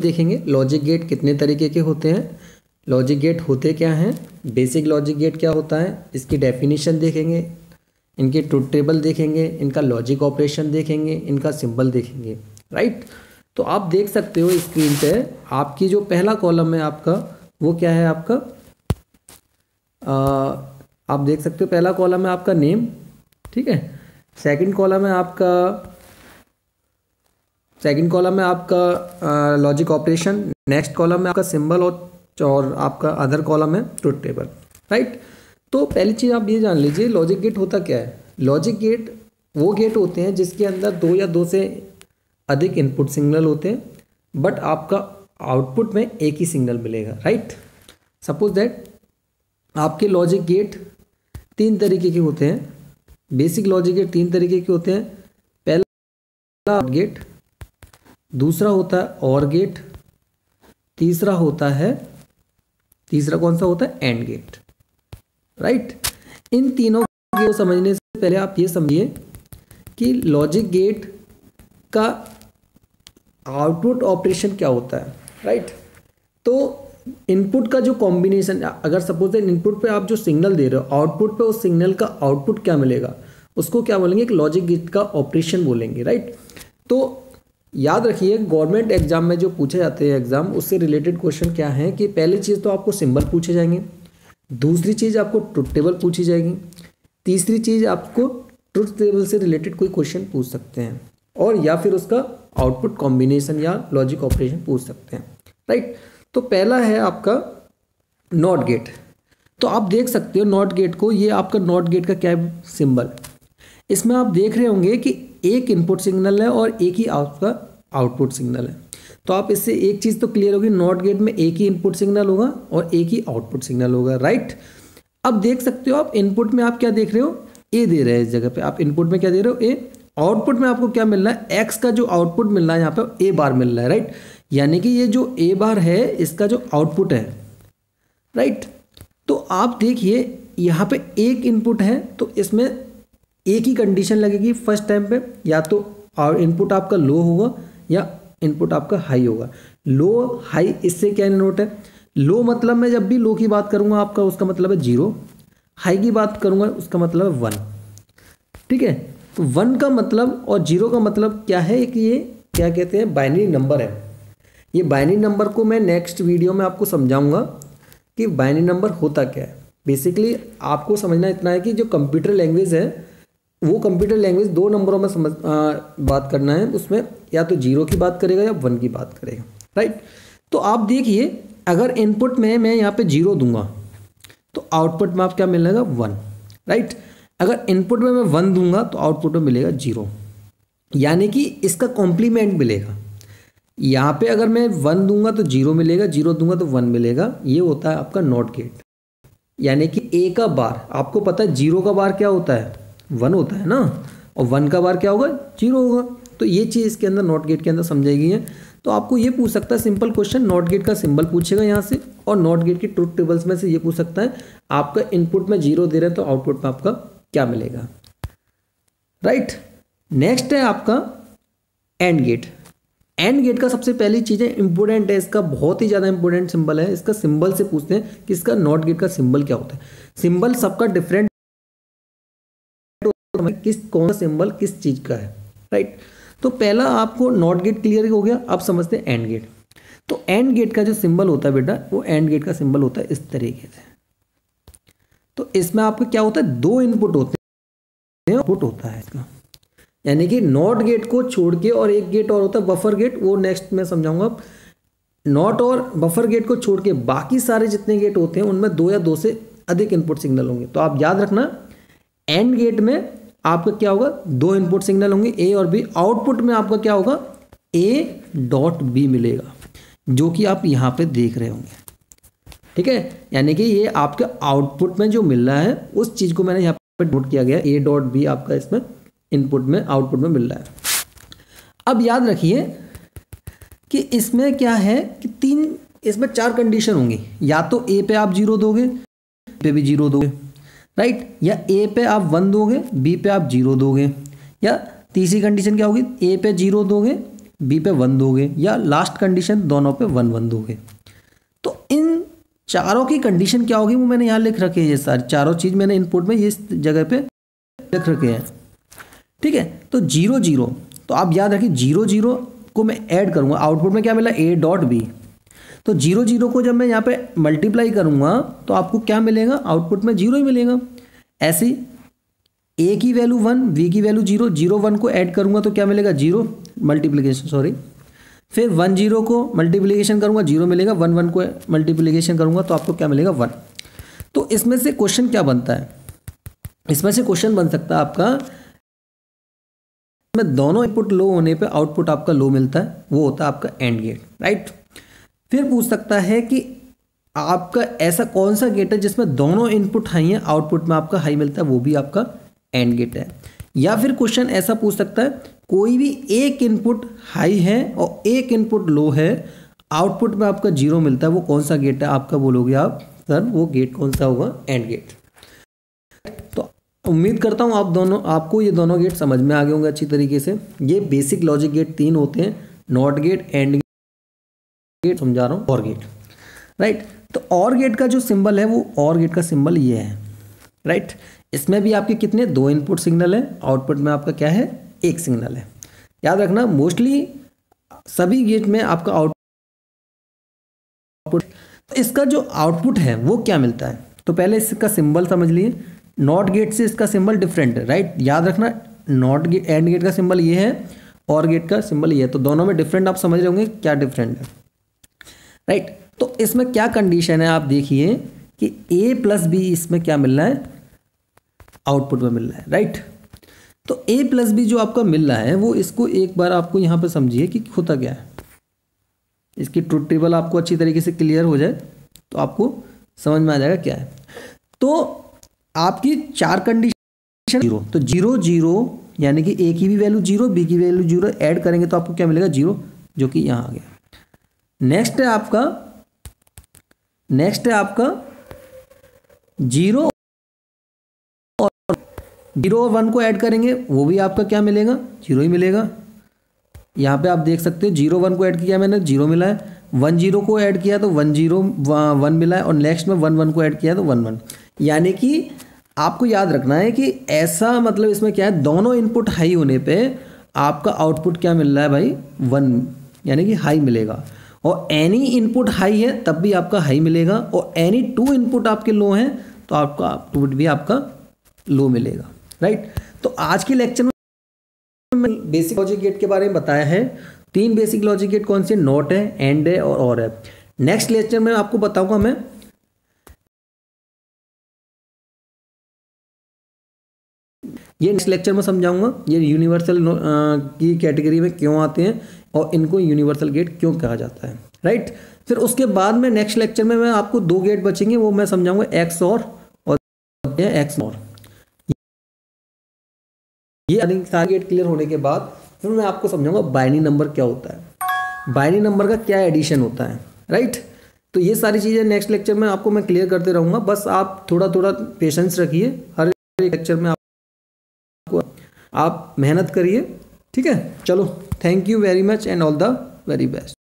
देखेंगे logic gate कितने तरीके के होते हैं, लॉजिक गेट होते क्या हैं, बेसिक लॉजिक गेट क्या होता है, इसकी डेफिनेशन देखेंगे, इनके ट्रुथ टेबल देखेंगे, इनका लॉजिक ऑपरेशन देखेंगे, इनका सिंबल देखेंगे, राइट। तो आप देख सकते हो स्क्रीन पे आपकी जो पहला कॉलम है आपका वो क्या है आपका, आप देख सकते हो पहला कॉलम है आपका नेम, ठीक है। सेकंड कॉलम है आपका लॉजिक ऑपरेशन, नेक्स्ट कॉलम में आपका सिंबल और आपका अदर कॉलम है ट्रुथ टेबल, राइट। तो पहली चीज़ आप ये जान लीजिए लॉजिक गेट होता क्या है। लॉजिक गेट वो गेट होते हैं जिसके अंदर दो या दो से अधिक इनपुट सिग्नल होते हैं, बट आपका आउटपुट में एक ही सिग्नल मिलेगा, राइट। सपोज दैट आपके लॉजिक गेट तीन तरीके के होते हैं, बेसिक लॉजिक गेट तीन तरीके के होते हैं। पहला गेट, दूसरा होता है और गेट, तीसरा कौन सा होता है, एंड गेट, राइट। इन तीनों को समझने से पहले आप ये समझिए कि लॉजिक गेट का आउटपुट ऑपरेशन क्या होता है, राइट। तो इनपुट का जो कॉम्बिनेशन, अगर सपोज इनपुट पे आप जो सिग्नल दे रहे हो, आउटपुट पे उस सिग्नल का आउटपुट क्या मिलेगा, उसको क्या बोलेंगे, एक लॉजिक गेट का ऑपरेशन बोलेंगे, राइट। तो याद रखिए गवर्नमेंट एग्जाम में जो पूछे जाते हैं एग्जाम, उससे रिलेटेड क्वेश्चन क्या है कि पहली चीज़ तो आपको सिंबल पूछे जाएंगे, दूसरी चीज़ आपको ट्रुथ टेबल पूछी जाएगी, तीसरी चीज़ आपको ट्रुथ टेबल से रिलेटेड कोई क्वेश्चन पूछ सकते हैं, और या फिर उसका आउटपुट कॉम्बिनेशन या लॉजिक ऑपरेशन पूछ सकते हैं, राइट। तो पहला है आपका नॉट गेट। तो आप देख सकते हो नॉट गेट को, ये आपका नॉट गेट का क्या है, सिंबल। इसमें आप देख रहे होंगे कि एक इनपुट सिग्नल है और एक ही आपका आउटपुट सिग्नल है। तो आप इससे एक चीज़ तो क्लियर होगी, नॉट गेट में एक ही इनपुट सिग्नल होगा और एक ही आउटपुट सिग्नल होगा, राइट। अब देख सकते हो आप इनपुट में आप क्या देख रहे हो, ए दे रहे हैं इस जगह पे, आप इनपुट में क्या दे रहे हो, ए। आउटपुट में आपको क्या मिल रहा है, एक्स का जो आउटपुट मिल रहा है यहाँ पे ए बार मिल रहा है, राइट। यानी कि ये जो ए बार है इसका जो आउटपुट है, राइट। तो आप देखिए यहाँ पे एक इनपुट है तो इसमें एक ही कंडीशन लगेगी फर्स्ट टाइम पे, या तो इनपुट आपका लो होगा या इनपुट आपका हाई होगा। लो हाई इससे क्या नोट है, लो मतलब मैं जब भी लो की बात करूंगा आपका उसका मतलब है 0, हाई की बात करूंगा उसका मतलब है 1, ठीक है। तो 1 का मतलब और 0 का मतलब क्या है कि ये क्या कहते हैं, बाइनरी नंबर है। ये बाइनरी नंबर को मैं नेक्स्ट वीडियो में आपको समझाऊंगा कि बाइनरी नंबर होता क्या है। बेसिकली आपको समझना इतना है कि जो कंप्यूटर लैंग्वेज है वो कंप्यूटर लैंग्वेज दो नंबरों में बात करना है, उसमें या तो 0 की बात करेगा या 1 की बात करेगा, राइट। तो आप देखिए अगर इनपुट में मैं यहाँ पे 0 दूंगा तो आउटपुट में आप क्या मिलेगा, 1, राइट। अगर इनपुट में मैं 1 दूंगा तो आउटपुट में मिलेगा 0, यानी कि इसका कॉम्प्लीमेंट मिलेगा। यहाँ पे अगर मैं 1 दूंगा तो 0 मिलेगा, 0 दूंगा तो 1 मिलेगा। ये होता है आपका नॉट गेट, यानी कि ए का बार, आपको पता है 0 का बार क्या होता है, 1 होता है ना, और 1 का बार क्या होगा, 0 होगा। तो ये चीज़ इसके अंदर नॉट गेट के अंदर समझाई है। तो आपको ये पूछ सकता है सिंपल क्वेश्चन, नॉट गेट का सिंबल पूछेगा यहाँ से, और नॉट गेट की ट्रुथ टेबल्स में से ये पूछ सकता है आपका इनपुट में 0 दे रहे हैं तो आउटपुट में आपका क्या मिलेगा, राइट। नेक्स्ट है आपका एंड गेट। एंड गेट का सबसे पहली चीज़ है इंपॉर्टेंट है, इसका बहुत ही ज़्यादा इंपॉर्टेंट सिंबल है। इसका सिंबल से पूछते हैं कि इसका नॉट गेट का सिंबल क्या होता है। सिंबल सबका डिफरेंट, किस कौन सा सिंबल किस चीज़ का है, राइट। तो पहला आपको नॉट गेट क्लियर हो गया। अब समझते हैं एंड गेट। तो एंड गेट का जो सिंबल होता है बेटा, वो एंड गेट का सिंबल होता है इस तरीके से। तो इसमें आपका क्या होता है, 2 इनपुट होते हैं, आउटपुट होता है इसका, यानी कि नॉट गेट को छोड़ के, और एक गेट और होता है बफर गेट, वो नेक्स्ट में समझाऊंगा। नॉट और बफर गेट को छोड़ के बाकी सारे जितने गेट होते हैं उनमें 2 या 2 से अधिक इनपुट सिग्नल होंगे। तो आप याद रखना एंड गेट में आपका क्या होगा, 2 इनपुट सिग्नल होंगे ए और बी। आउटपुट में आपका क्या होगा, ए डॉट बी मिलेगा, जो कि आप यहाँ पे देख रहे होंगे, ठीक है। यानी कि ये आपके आउटपुट में जो मिल रहा है उस चीज़ को मैंने यहाँ पे नोट किया गया, ए डॉट बी आपका इसमें इनपुट में आउटपुट में मिल रहा है। अब याद रखिए कि इसमें क्या है कि इसमें 4 कंडीशन होंगी। या तो ए पे आप 0 दोगे, पे भी 0 दोगे, राइट, या ए पे आप 1 दोगे, बी पे आप 0 दोगे, या तीसरी कंडीशन क्या होगी, ए पे 0 दोगे, बी पे 1 दोगे, या लास्ट कंडीशन दोनों पे 1 1 दोगे। तो इन चारों की कंडीशन क्या होगी वो मैंने यहाँ लिख रखी है, ये सारी चारों चीज़ मैंने इनपुट में इस जगह पे लिख रखे हैं, ठीक है। तो 0 0, तो आप याद रखिए 0 0 को मैं ऐड करूँगा, आउटपुट में क्या मिला a डॉट बी। तो 0 0 को जब मैं यहाँ पे मल्टीप्लाई करूँगा तो आपको क्या मिलेगा, आउटपुट में 0 ही मिलेगा। ऐसे a की वैल्यू 1, b की वैल्यू 0, 0 1 को ऐड करूँगा तो क्या मिलेगा 0 मल्टीप्लिकेशन, सॉरी, फिर 1 0 को मल्टीप्लिकेशन करूँगा 0 मिलेगा, 1 1 को मल्टीप्लिकेशन करूँगा तो आपको क्या मिलेगा 1। तो इसमें से क्वेश्चन क्या बनता है, इसमें से क्वेश्चन बन सकता है आपका में दोनों इनपुट लो होने पे आउटपुट आपका लो मिलता है, वो होता है आपका एंड गेट, राइट। फिर पूछ सकता है कि आपका ऐसा कौन सा गेट है जिसमें दोनों इनपुट हाई हैं, आउटपुट में आपका हाई मिलता है, वो भी आपका एंड गेट है। या फिर क्वेश्चन ऐसा पूछ सकता है कोई भी एक इनपुट हाई है और एक इनपुट लो है, आउटपुट में आपका 0 मिलता है, वो कौन सा गेट है, आपका बोलोगे आप सर वो गेट कौन सा होगा, एंड गेट। तो उम्मीद करता हूँ आपको ये दोनों गेट समझ में आ गए होंगे अच्छी तरीके से। ये बेसिक लॉजिक गेट 3 होते हैं, नॉट गेट, एंड गेट, समझा रहा हूँ, और गेट, राइट। तो और गेट का जो सिंबल है वो और गेट का सिंबल ये है, राइट। इसमें भी आपके कितने 2 इनपुट सिग्नल है, आउटपुट में आपका क्या है 1 सिग्नल है। याद रखना मोस्टली सभी गेट में आपका आउटपुट, इसका जो आउटपुट है वो क्या मिलता है। तो पहले इसका सिंबल समझ लिए, नॉट गेट से इसका सिंबल डिफरेंट है, राइट। याद रखना नॉट गेट, एंड गेट का सिंबल ये है और गेट का सिंबल ये है, तो दोनों में डिफरेंट आप समझ रहे होंगे क्या डिफरेंट है, राइट। तो इसमें क्या कंडीशन है आप देखिए कि a प्लस बी इसमें क्या मिल रहा है, आउटपुट में मिल रहा है, राइट। तो a प्लस बी जो आपका मिल रहा है वो इसको एक बार आपको यहाँ पे समझिए कि होता क्या है, इसकी ट्रुथ टेबल आपको अच्छी तरीके से क्लियर हो जाए तो आपको समझ में आ जाएगा क्या है। तो आपकी 4 कंडीशन 0, तो 0 0 यानी कि a की भी वैल्यू 0, b की वैल्यू 0 ऐड करेंगे तो आपको क्या मिलेगा 0, जो कि यहाँ आ गया। नेक्स्ट है आपका 0 और 1 को ऐड करेंगे, वो भी आपका क्या मिलेगा 0 ही मिलेगा। यहाँ पे आप देख सकते हो 0 1 को ऐड किया मैंने 0 मिला है, 1 0 को ऐड किया तो 1 0 1 मिला है, और नेक्स्ट में 1 1 को ऐड किया तो 1 1। यानी कि आपको याद रखना है कि ऐसा मतलब इसमें क्या है, दोनों इनपुट हाई होने पे आपका आउटपुट क्या मिल रहा है भाई 1, यानी कि हाई मिलेगा। और एनी इनपुट हाई है तब भी आपका हाई मिलेगा, और एनी 2 इनपुट आपके लो हैं तो आपका आउटपुट भी आपका लो मिलेगा, राइट। तो आज के लेक्चर में बेसिक लॉजिक गेट के बारे में बताया है। 3 बेसिक लॉजिक गेट कौन से, नॉट है, एंड है और है। नेक्स्ट लेक्चर में आपको बताऊंगा मैं ये, नेक्स्ट लेक्चर में समझाऊंगा ये यूनिवर्सल की कैटेगरी में क्यों आते हैं और इनको यूनिवर्सल गेट क्यों कहा जाता है, राइट। फिर उसके बाद में नेक्स्ट लेक्चर में मैं आपको 2 गेट बचेंगे, वो मैं समझाऊंगा एक्स और एक्स और। ये सारे गेट क्लियर होने के बाद फिर मैं आपको समझाऊंगा बाइनरी नंबर क्या होता है, बाइनरी नंबर का क्या एडिशन होता है, राइट। तो ये सारी चीज़ें नेक्स्ट लेक्चर में आपको मैं क्लियर करते रहूँगा, बस आप थोड़ा थोड़ा पेशेंस रखिए, हर एक लेक्चर में आप मेहनत करिए, ठीक है। चलो, thank you very much and all the very best.